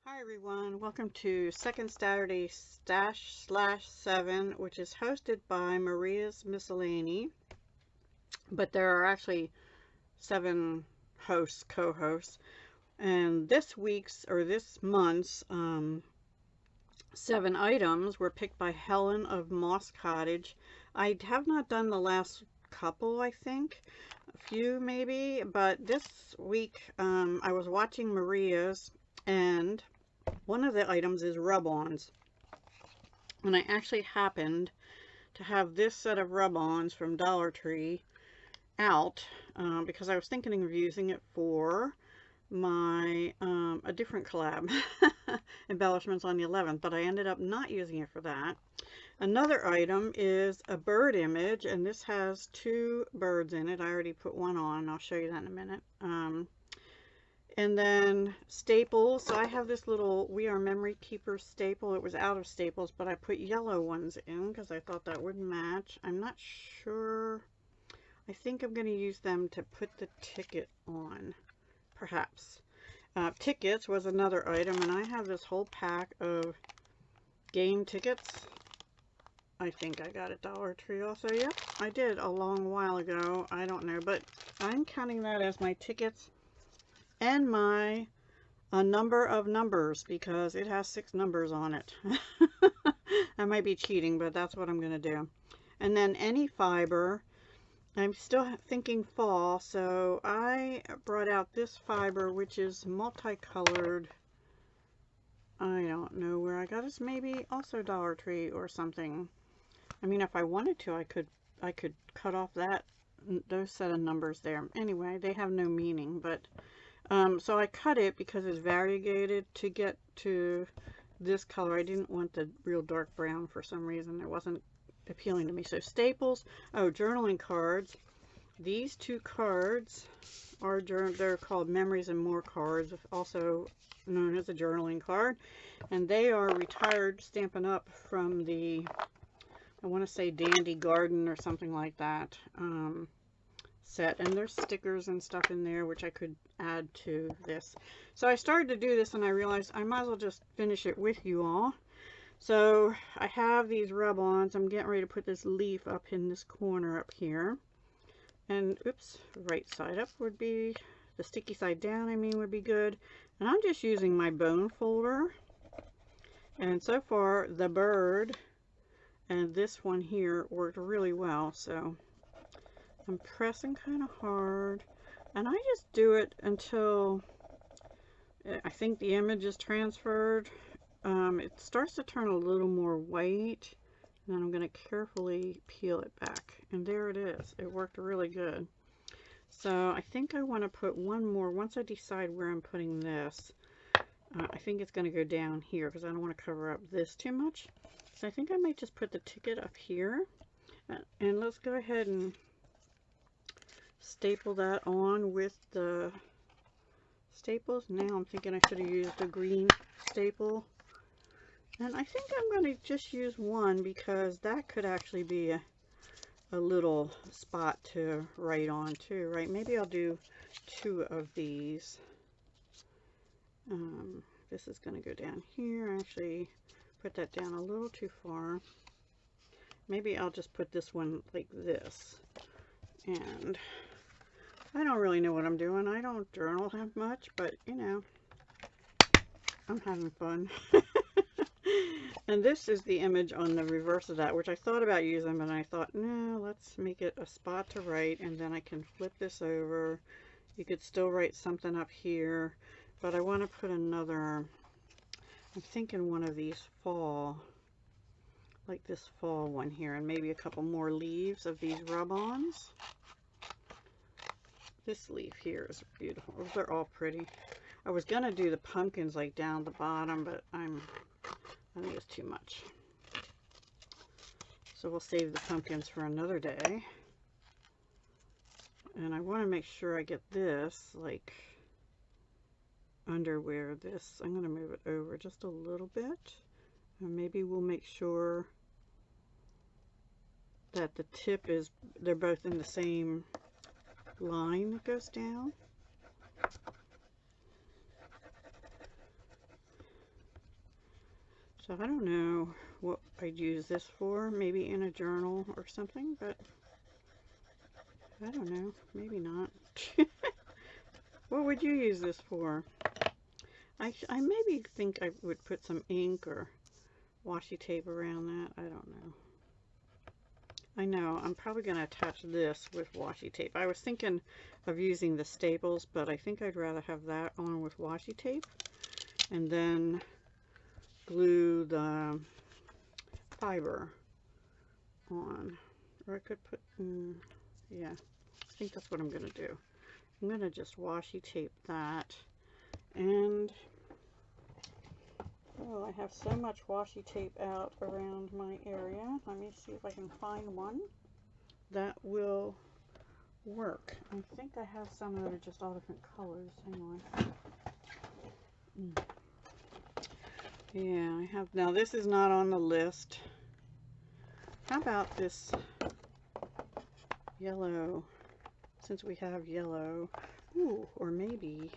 Hi everyone, welcome to 2ndSatStashSlash7, which is hosted by Maria's Miscellany, but there are actually 7 hosts, co-hosts, and this week's, or this month's, 7 items were picked by Helen of Moss Cottage. I have not done the last couple, I think, a few maybe, but this week I was watching Maria's, and one of the items is rub-ons, and I actually happened to have this set of rub-ons from Dollar Tree out because I was thinking of using it for my a different collab embellishments on the 11th, but I ended up not using it for that. Another item is a bird image, and this has 2 birds in it. I already put one on. I'll show you that in a minute. And then staples. So I have this little We Are Memory Keeper staple. It was out of staples, but I put yellow ones in because I thought that would match. I'm not sure. I think I'm going to use them to put the ticket on, perhaps. Tickets was another item, and I have this whole pack of game tickets. I think I got at Dollar Tree also. Yep, I did a long while ago. I don't know, but I'm counting that as my tickets and my number of numbers because it has 6 numbers on it. I might be cheating, but that's what I'm going to do. And then any fiber. I'm still thinking fall, so I brought out this fiber, which is multicolored. I don't know where I got this. Maybe also Dollar Tree or something. I mean, if I wanted to, I could cut off those set of numbers there. Anyway, they have no meaning, but so I cut it because it's variegated to get to this color. I didn't want the real dark brown for some reason. It wasn't appealing to me. So staples. Oh, journaling cards. These 2 cards are they're called Memories and More cards, also known as a journaling card, and they are retired Stampin' Up! From the, I want to say, Dandy Garden or something like that set, and there's stickers and stuff in there which I could add to this. So I started to do this and I realized I might as well just finish it with you all. So I have these rub-ons. I'm getting ready to put this leaf up in this corner up here, and oops, right side up would be, the sticky side down I mean would be good. And I'm just using my bone folder, and so far the bird and this one here worked really well. So I'm pressing kind of hard, and I just do it until I think the image is transferred. It starts to turn a little more white, and then I'm going to carefully peel it back, and there it is. It worked really good. So I think I want to put one more. Once I decide where I'm putting this, I think it's going to go down here because I don't want to cover up this too much. So I think I might just put the ticket up here, and let's go ahead and staple that on with the staples. Now I'm thinking I should have used a green staple, and I think I'm going to just use one because that could actually be a little spot to write on too, right? Maybe I'll do 2 of these. This is going to go down here. Actually put that down a little too far. Maybe I'll just put this one like this. And I don't really know what I'm doing. I don't journal that much, but you know, I'm having fun. And this is the image on the reverse of that, which I thought about using, but I thought, no, let's make it a spot to write, and then I can flip this over. You could still write something up here, but I want to put another, I'm thinking one of these fall, like this fall one here, and maybe a couple more leaves of these rub-ons. This leaf here is beautiful. They're all pretty. I was gonna do the pumpkins like down the bottom, but I think it's too much. So we'll save the pumpkins for another day. And I want to make sure I get this like under where this, I'm going to move it over just a little bit, and maybe we'll make sure that the tip is, they're both in the same line that goes down. So I don't know what I'd use this for, maybe in a journal or something, but I don't know, maybe not. What would you use this for? I maybe think I would put some ink or washi tape around that. I don't know. I know, I'm probably going to attach this with washi tape. I was thinking of using the staples, but I think I'd rather have that on with washi tape and then glue the fiber on. Or I could put, yeah, I think that's what I'm going to do. I'm going to just washi tape that. And, oh, I have so much washi tape out around my area. Let me see if I can find one that will work. I think I have some that are just all different colors. Hang on. Yeah, I have. Now, this is not on the list. How about this yellow? Since we have yellow. Ooh, or maybe,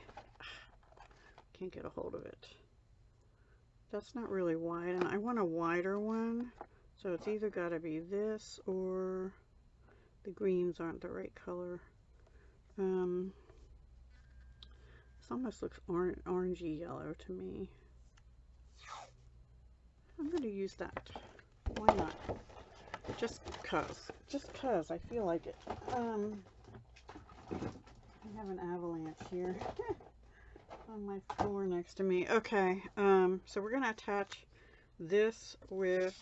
can't get a hold of it. That's not really wide, and I want a wider one. So it's either got to be this or the greens aren't the right color. This almost looks orangey yellow to me. I'm going to use that. Why not? Just cause I feel like it. I have an avalanche here on my floor next to me. Okay, so we're going to attach this with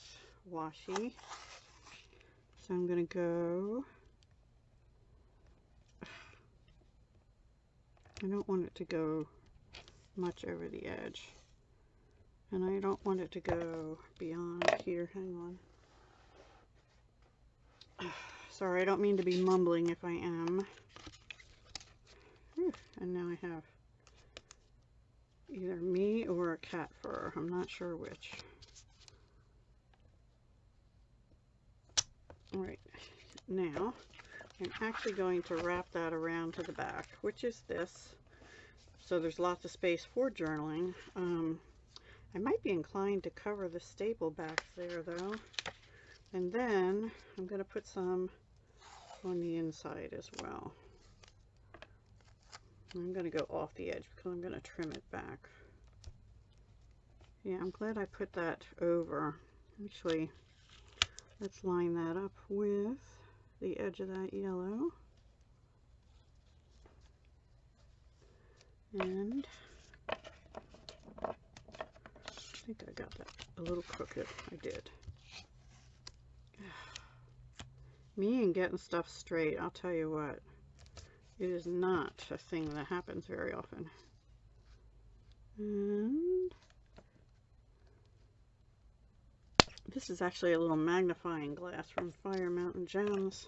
washi. So I'm going to go, I don't want it to go much over the edge. And I don't want it to go beyond here. Hang on. Sorry, I don't mean to be mumbling if I am. Whew, and now I have either me or a cat fur. I'm not sure which. Alright, now I'm actually going to wrap that around to the back, which is this. So there's lots of space for journaling. I might be inclined to cover the staple backs there though. And then I'm going to put some on the inside as well. I'm going to go off the edge because I'm going to trim it back. Yeah, I'm glad I put that over. Actually, let's line that up with the edge of that yellow. And I think I got that a little crooked. I did. Me and getting stuff straight, I'll tell you what, it is not a thing that happens very often. And this is actually a little magnifying glass from Fire Mountain Gems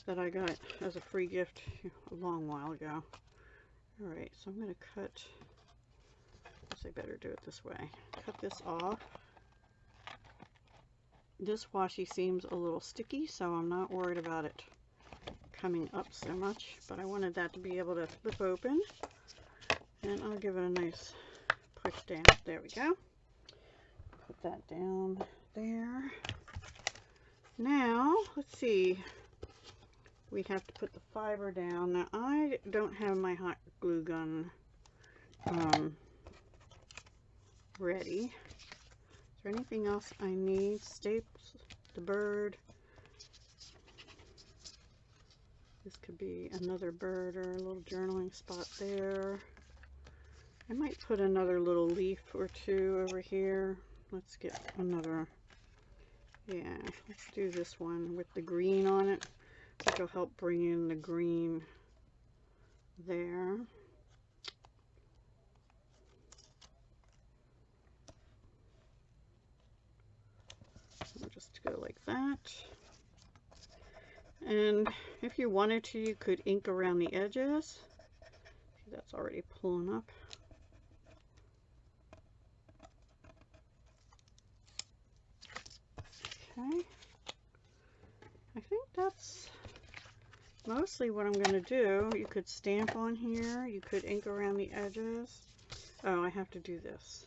that I got as a free gift a long while ago. Alright, so I'm going to cut, I guess I better do it this way. Cut this off. This washi seems a little sticky, so I'm not worried about it coming up so much, but I wanted that to be able to flip open, and I'll give it a nice push down. There we go. Put that down there. Now, let's see. We have to put the fiber down. Now, I don't have my hot glue gun ready. Is there anything else I need? Staples, the bird. This could be another bird or a little journaling spot there. I might put another little leaf or two over here. Let's get another. Yeah, let's do this one with the green on it, which will help bring in the green there. We'll just go like that. And if you wanted to, you could ink around the edges. See, that's already pulling up. Okay. I think that's mostly what I'm going to do. You could stamp on here. You could ink around the edges. Oh, I have to do this.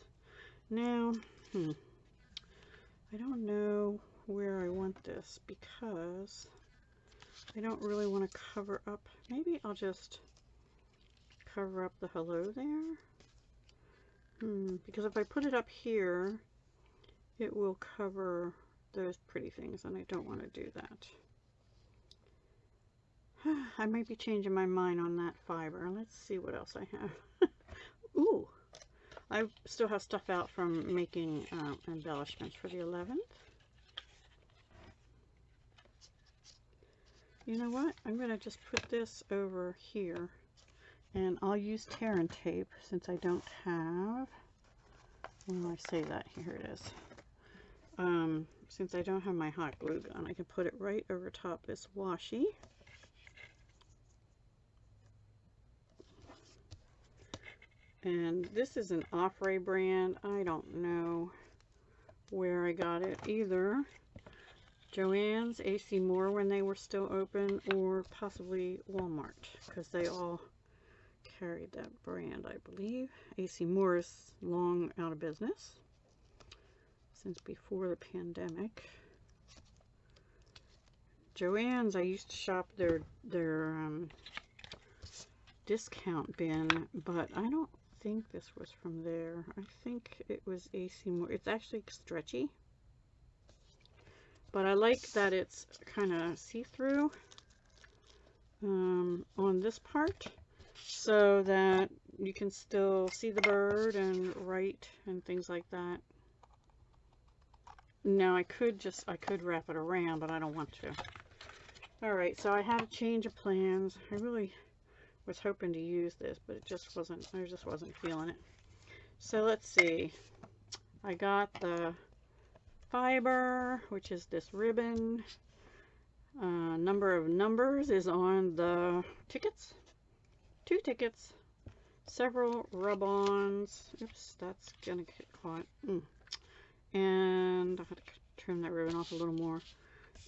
Now, I don't know where I want this because I don't really want to cover up. Maybe I'll just cover up the hello there. Because if I put it up here, it will cover those pretty things, and I don't want to do that. I might be changing my mind on that fiber. Let's see what else I have. Ooh, I still have stuff out from making embellishments for the 11th. You know what? I'm going to just put this over here, and I'll use tear and tape since I don't have, when I say that, here it is. Since I don't have my hot glue gun, I can put it right over top this washi. And this is an Offray brand. I don't know where I got it either. Joann's, AC Moore when they were still open, or possibly Walmart, because they all carried that brand, I believe. AC Moore is long out of business since before the pandemic. Joann's, I used to shop their discount bin, but I don't think this was from there. I think it was AC Moore. It's actually stretchy, but I like that it's kind of see-through on this part, so that you can still see the bird and write and things like that. Now I could wrap it around, but I don't want to. All right, so I had a change of plans. I really was hoping to use this, but it just wasn't, I just wasn't feeling it. So let's see. I got the fiber, which is this ribbon. Number of numbers is on the tickets. 2 tickets. Several rub-ons. Oops, that's gonna get caught. And I have to trim that ribbon off a little more.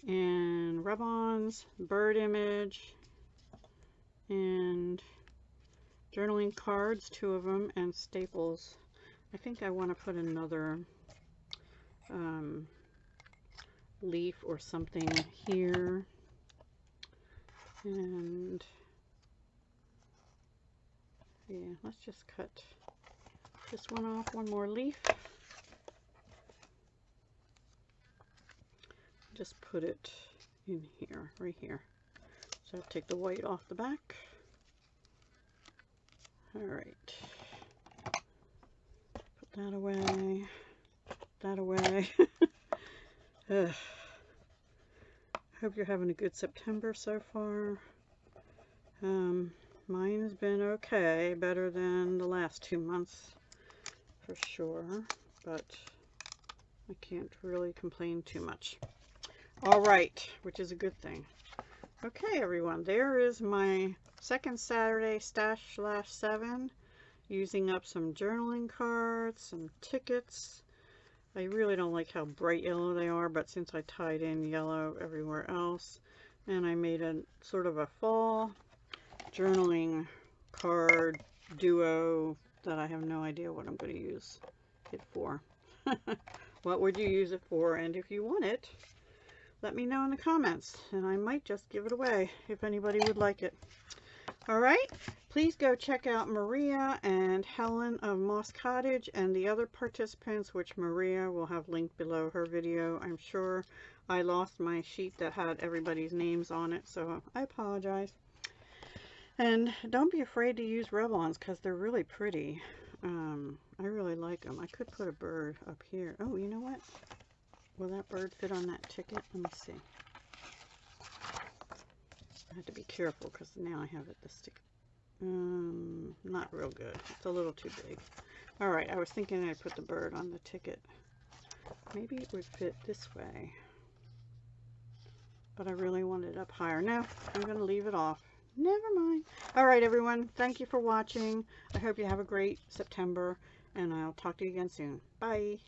And rub-ons, bird image, and journaling cards, 2 of them, and staples. I think I want to put another leaf or something here. And yeah, let's just cut this one off, one more leaf. Just put it in here, right here. So I'll take the white off the back. All right. Put that away. Put that away. I hope you're having a good September so far. Mine has been okay, better than the last 2 months for sure, but I can't really complain too much. All right, which is a good thing. Okay, everyone, there is my 2nd Saturday stash/7, using up some journaling cards, some tickets. I really don't like how bright yellow they are, but since I tied in yellow everywhere else, and I made a sort of a fall journaling card duo that I have no idea what I'm going to use it for. What would you use it for? And if you want it, let me know in the comments, and I might just give it away if anybody would like it. All right, please go check out Maria and Helen of Moss Cottage and the other participants, which Maria will have linked below her video, I'm sure. I lost my sheet that had everybody's names on it, so I apologize. And don't be afraid to use rub-ons because they're really pretty. I really like them. I could put a bird up here. Oh, you know what? Will that bird fit on that ticket? Let me see. I have to be careful because now I have it to stick. Not real good. It's a little too big. All right, I was thinking I'd put the bird on the ticket. Maybe it would fit this way. But I really want it up higher. No, I'm going to leave it off. Never mind. All right, everyone. Thank you for watching. I hope you have a great September, and I'll talk to you again soon. Bye.